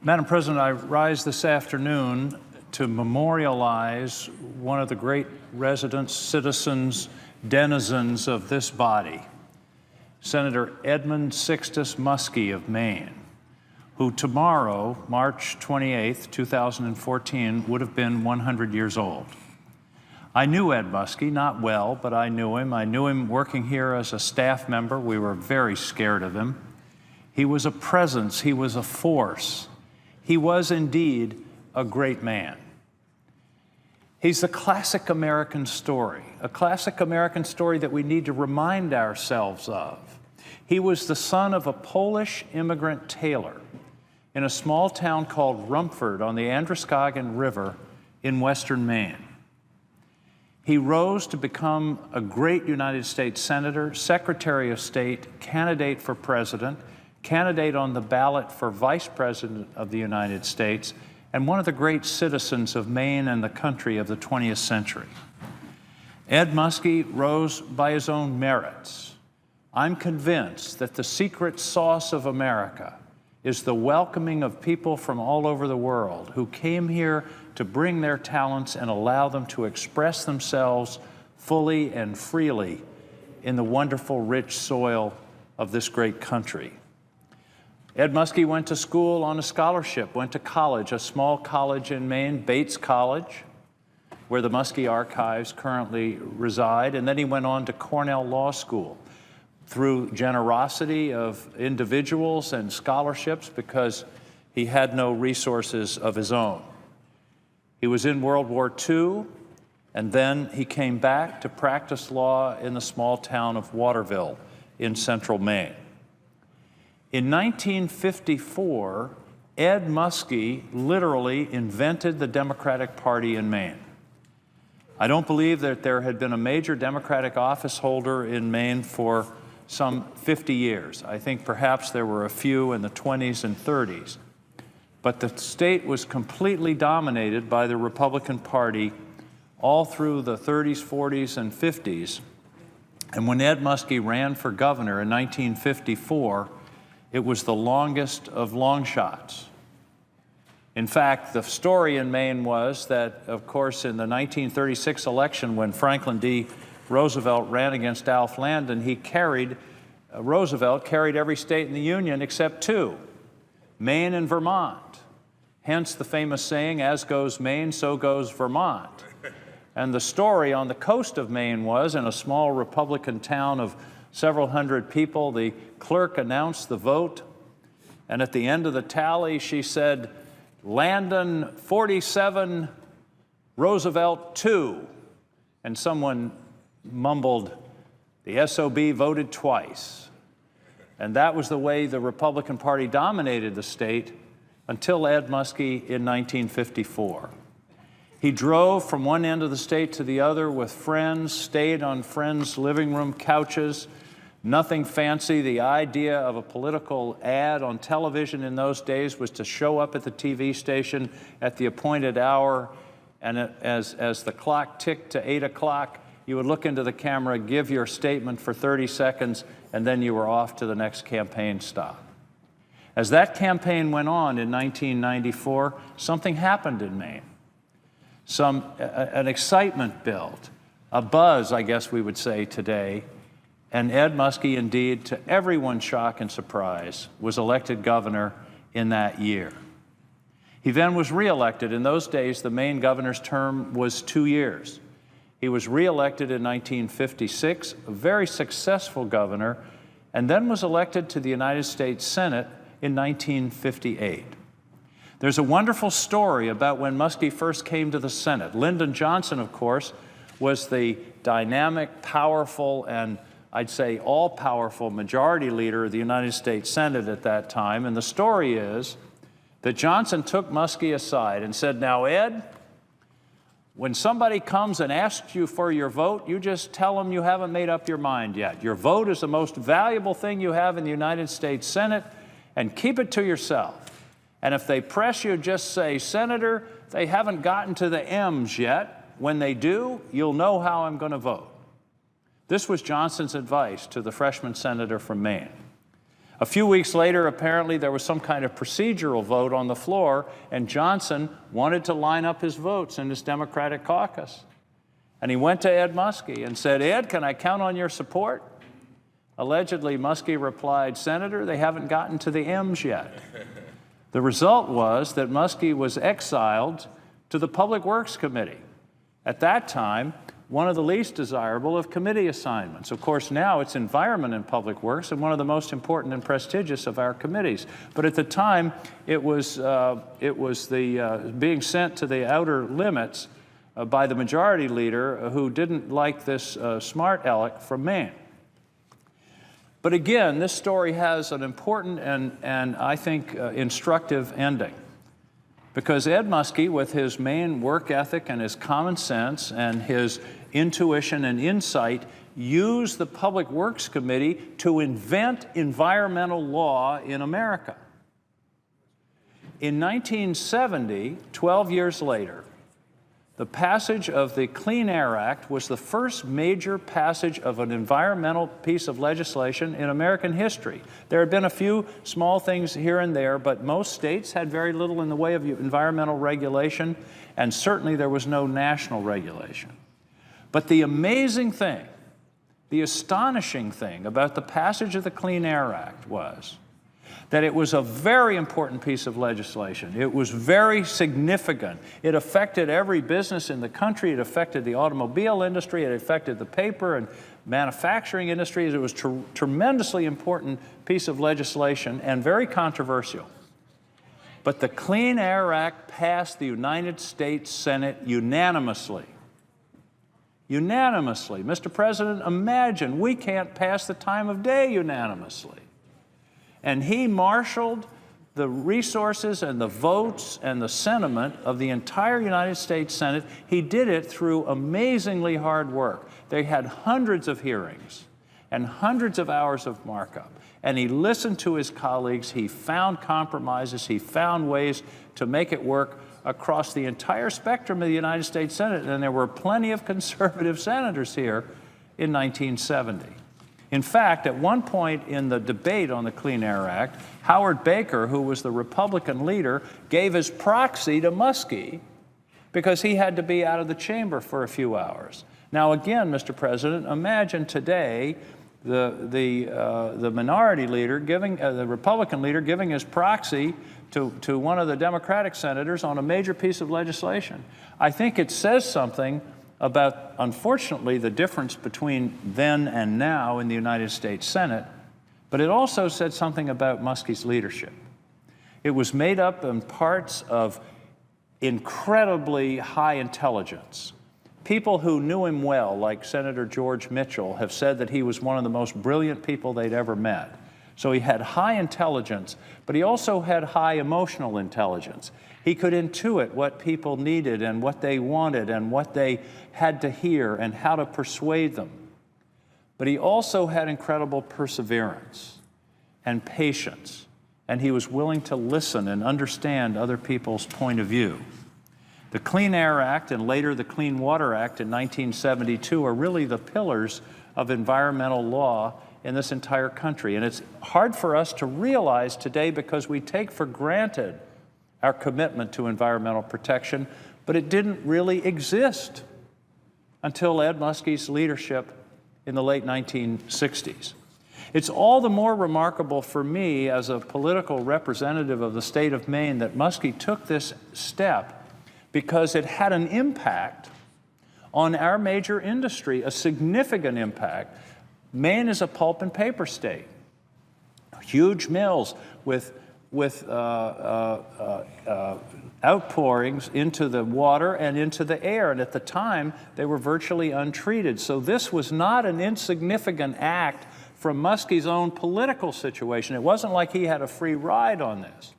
Madam President, I rise this afternoon to memorialize one of the great residents, citizens, denizens of this body, Senator Edmund Muskie of Maine, who tomorrow, March 28th, 2014, would have been 100 years old. I knew Ed Muskie, not well, but I knew him. I knew him working here as a staff member. We were very scared of him. He was a presence. He was a force. He was indeed a great man. He's a classic American story, a classic American story that we need to remind ourselves of. He was the son of a Polish immigrant tailor in a small town called Rumford on the Androscoggin River in western Maine. He rose to become a great United States Senator, Secretary of State, candidate for president, candidate on the ballot for Vice President of the United States, and one of the great citizens of Maine and the country of the 20th century. Ed Muskie rose by his own merits. I'm convinced that the secret sauce of America is the welcoming of people from all over the world who came here to bring their talents and allow them to express themselves fully and freely in the wonderful, rich soil of this great country. Ed Muskie went to school on a scholarship, went to college, a small college in Maine, Bates College, where the Muskie archives currently reside, and then he went on to Cornell Law School through generosity of individuals and scholarships because he had no resources of his own. He was in World War II, and then he came back to practice law in the small town of Waterville in central Maine. In 1954, Ed Muskie literally invented the Democratic Party in Maine. I don't believe that there had been a major Democratic office holder in Maine for some 50 years. I think perhaps there were a few in the 20s and 30s. But the state was completely dominated by the Republican Party all through the 30s, 40s, and 50s. And when Ed Muskie ran for governor in 1954, it was the longest of long shots. In fact, the story in Maine was that, of course, in the 1936 election, when Franklin D. Roosevelt ran against Alf Landon, Roosevelt carried every state in the Union except two, Maine and Vermont. Hence the famous saying, as goes Maine, so goes Vermont. And the story on the coast of Maine was, in a small Republican town of several hundred people, the clerk announced the vote, and at the end of the tally, she said, Landon 47, Roosevelt 2. And someone mumbled, the SOB voted twice. And that was the way the Republican Party dominated the state until Ed Muskie in 1954. He drove from one end of the state to the other with friends, stayed on friends' living room couches, nothing fancy. The idea of a political ad on television in those days was to show up at the TV station at the appointed hour, and as the clock ticked to 8 o'clock, you would look into the camera, give your statement for 30 seconds, and then you were off to the next campaign stop. As that campaign went on in 1994, something happened in Maine. An excitement built, a buzz, I guess we would say today, and Ed Muskie, indeed, to everyone's shock and surprise, was elected governor in that year. He then was reelected. In those days, the Maine governor's term was 2 years. He was reelected in 1956, a very successful governor, and then was elected to the United States Senate in 1958. There's a wonderful story about when Muskie first came to the Senate. Lyndon Johnson, of course, was the dynamic, powerful, and I'd say all-powerful majority leader of the United States Senate at that time. And the story is that Johnson took Muskie aside and said, now, Ed, when somebody comes and asks you for your vote, you just tell them you haven't made up your mind yet. Your vote is the most valuable thing you have in the United States Senate, and keep it to yourself. And if they press you, just say, Senator, they haven't gotten to the M's yet. When they do, you'll know how I'm going to vote. This was Johnson's advice to the freshman senator from Maine. A few weeks later, apparently, there was some kind of procedural vote on the floor, and Johnson wanted to line up his votes in his Democratic caucus. And he went to Ed Muskie and said, "Ed, can I count on your support?" Allegedly, Muskie replied, "Senator, they haven't gotten to the M's yet." The result was that Muskie was exiled to the Public Works Committee. At that time, one of the least desirable of committee assignments. Of course, now it's Environment and Public Works, and one of the most important and prestigious of our committees. But at the time, it was being sent to the outer limits by the majority leader who didn't like this smart aleck from Maine. But again, this story has an important and I think instructive ending. Because Ed Muskie, with his Maine work ethic and his common sense and his intuition and insight, used the Public Works Committee to invent environmental law in America. In 1970, 12 years later, the passage of the Clean Air Act was the first major passage of an environmental piece of legislation in American history. There had been a few small things here and there, but most states had very little in the way of environmental regulation, and certainly there was no national regulation. But the amazing thing, the astonishing thing about the passage of the Clean Air Act was that it was a very important piece of legislation. It was very significant. It affected every business in the country. It affected the automobile industry. It affected the paper and manufacturing industries. It was a tremendously important piece of legislation and very controversial. But the Clean Air Act passed the United States Senate unanimously. Unanimously. Mr. President, imagine we can't pass the time of day unanimously. And he marshaled the resources and the votes and the sentiment of the entire United States Senate. He did it through amazingly hard work. They had hundreds of hearings and hundreds of hours of markup. And he listened to his colleagues. He found compromises. He found ways to make it work across the entire spectrum of the United States Senate. And there were plenty of conservative senators here in 1970. In fact, at one point in the debate on the Clean Air Act, Howard Baker, who was the Republican leader, gave his proxy to Muskie because he had to be out of the chamber for a few hours. Now again, Mr. President, imagine today the minority leader giving, the Republican leader giving his proxy to one of the Democratic senators on a major piece of legislation. I think it says something about, unfortunately, the difference between then and now in the United States Senate, but it also said something about Muskie's leadership. It was made up in parts of incredibly high intelligence. People who knew him well, like Senator George Mitchell, have said that he was one of the most brilliant people they'd ever met. So he had high intelligence, but he also had high emotional intelligence. He could intuit what people needed and what they wanted and what they had to hear and how to persuade them. But he also had incredible perseverance and patience, and he was willing to listen and understand other people's point of view. The Clean Air Act and later the Clean Water Act in 1972 are really the pillars of environmental law in this entire country. And it's hard for us to realize today because we take for granted our commitment to environmental protection, but it didn't really exist until Ed Muskie's leadership in the late 1960s. It's all the more remarkable for me as a political representative of the state of Maine that Muskie took this step because it had an impact on our major industry, a significant impact. Maine is a pulp and paper state. Huge mills with outpourings into the water and into the air, and at the time they were virtually untreated. So this was not an insignificant act from Muskie's own political situation. It wasn't like he had a free ride on this.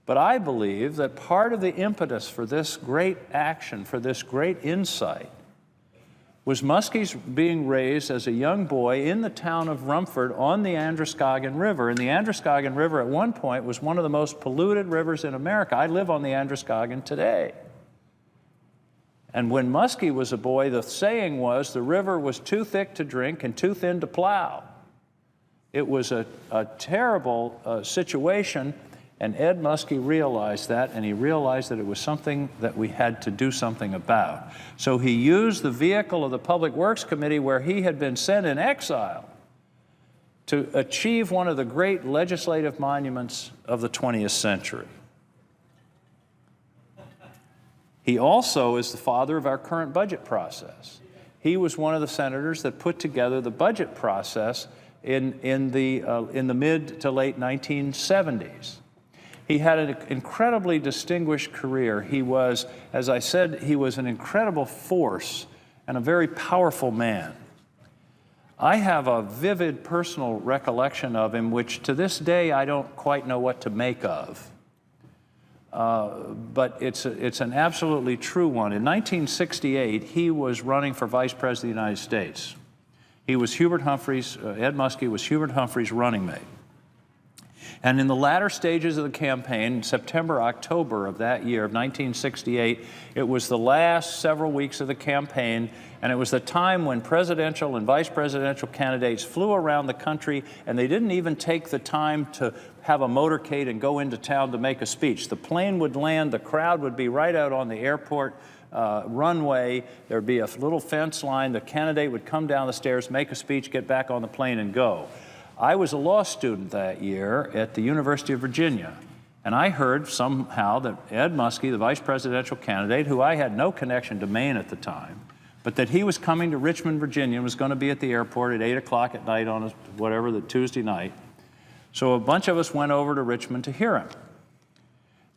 But I believe that part of the impetus for this great action, for this great insight, was Muskie's being raised as a young boy in the town of Rumford on the Androscoggin River. And the Androscoggin River at one point was one of the most polluted rivers in America. I live on the Androscoggin today. And when Muskie was a boy, the saying was the river was too thick to drink and too thin to plow. It was a terrible situation, and Ed Muskie realized that, and he realized that it was something that we had to do something about. So he used the vehicle of the Public Works Committee, where he had been sent in exile, to achieve one of the great legislative monuments of the 20th century. He also is the father of our current budget process. He was one of the senators that put together the budget process in the mid to late 1970s. He had an incredibly distinguished career. He was, as I said, he was an incredible force and a very powerful man. I have a vivid personal recollection of him, which to this day I don't quite know what to make of. But it's an absolutely true one. In 1968, he was running for Vice President of the United States. He was Hubert Humphrey's, Ed Muskie was Hubert Humphrey's running mate. And in the latter stages of the campaign, September, October of that year, of 1968, it was the last several weeks of the campaign, and it was the time when presidential and vice presidential candidates flew around the country, and they didn't even take the time to have a motorcade and go into town to make a speech. The plane would land, the crowd would be right out on the airport runway, there'd be a little fence line, the candidate would come down the stairs, make a speech, get back on the plane and go. I was a law student that year at the University of Virginia, and I heard somehow that Ed Muskie, the vice presidential candidate, who I had no connection to Maine at the time, but that he was coming to Richmond, Virginia, and was going to be at the airport at 8 o'clock at night on the Tuesday night. So a bunch of us went over to Richmond to hear him.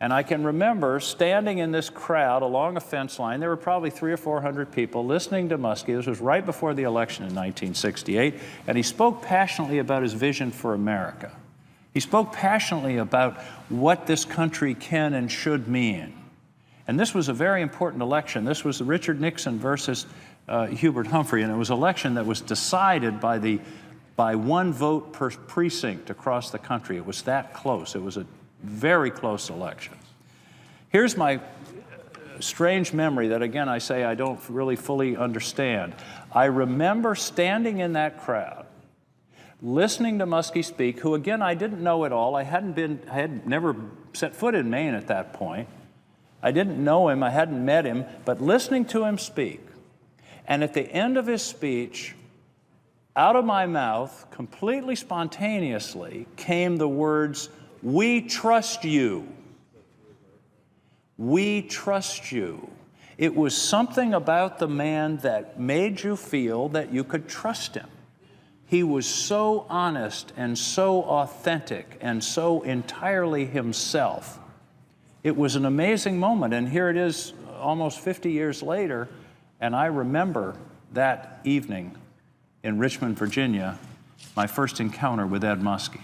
And I can remember standing in this crowd along a fence line. There were probably 300 or 400 people listening to Muskie. This was right before the election in 1968. And he spoke passionately about his vision for America. He spoke passionately about what this country can and should mean. And this was a very important election. This was Richard Nixon versus Hubert Humphrey. And it was an election that was decided by one vote per precinct across the country. It was that close. It was a very close election. Here's my strange memory that, again, I say I don't really fully understand. I remember standing in that crowd, listening to Muskie speak, who, again, I didn't know at all. I had never set foot in Maine at that point. I didn't know him. I hadn't met him. But listening to him speak, and at the end of his speech, out of my mouth, completely spontaneously, came the words, "We trust you. We trust you." It was something about the man that made you feel that you could trust him. He was so honest and so authentic and so entirely himself. It was an amazing moment, and here it is almost 50 years later, and I remember that evening in Richmond, Virginia, my first encounter with Ed Muskie.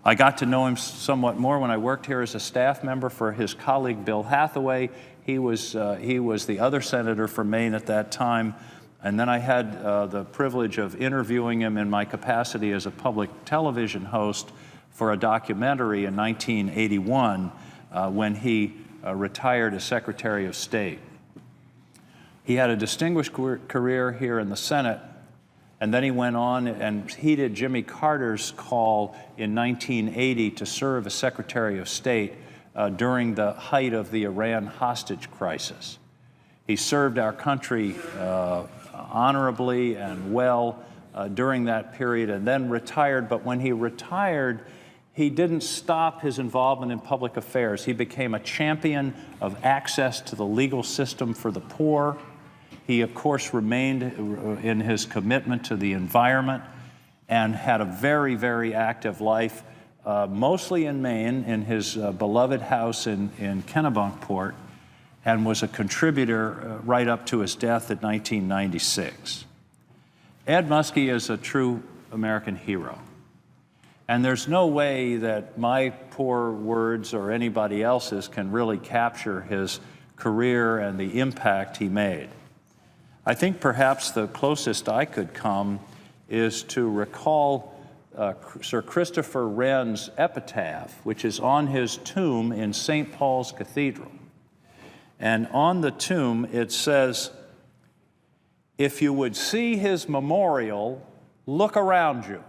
I got to know him somewhat more when I worked here as a staff member for his colleague Bill Hathaway. He was the other senator for Maine at that time. And then I had the privilege of interviewing him in my capacity as a public television host for a documentary in 1981 when he retired as Secretary of State. He had a distinguished career here in the Senate. And then he went on and heeded Jimmy Carter's call in 1980 to serve as Secretary of State during the height of the Iran hostage crisis. He served our country honorably and well during that period, and then retired. But when he retired, he didn't stop his involvement in public affairs. He became a champion of access to the legal system for the poor. He, of course, remained in his commitment to the environment and had a very, very active life, mostly in Maine, in his beloved house in Kennebunkport, and was a contributor right up to his death in 1996. Ed Muskie is a true American hero. And there's no way that my poor words or anybody else's can really capture his career and the impact he made. I think perhaps the closest I could come is to recall Sir Christopher Wren's epitaph, which is on his tomb in St. Paul's Cathedral. And on the tomb it says, "If you would see his memorial, look around you.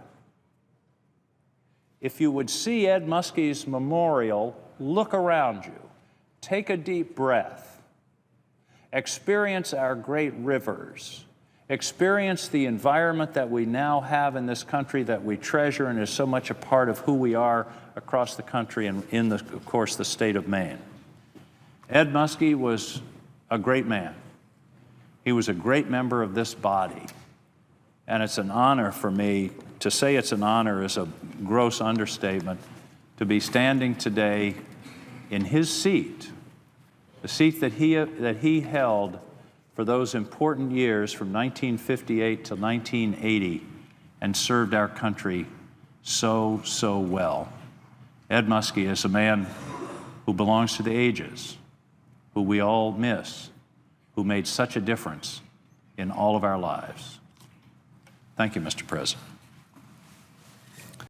if you would see Ed Muskie's memorial, look around you, take a deep breath, experience our great rivers, experience the environment that we now have in this country that we treasure and is so much a part of who we are across the country and in, of course, the state of Maine. Ed Muskie was a great man. He was a great member of this body. And it's an honor for me, to say it's an honor is a gross understatement, to be standing today in his seat, the seat that he held for those important years from 1958 to 1980 and served our country so, so well. Ed Muskie is a man who belongs to the ages, who we all miss, who made such a difference in all of our lives. Thank you, Mr. President.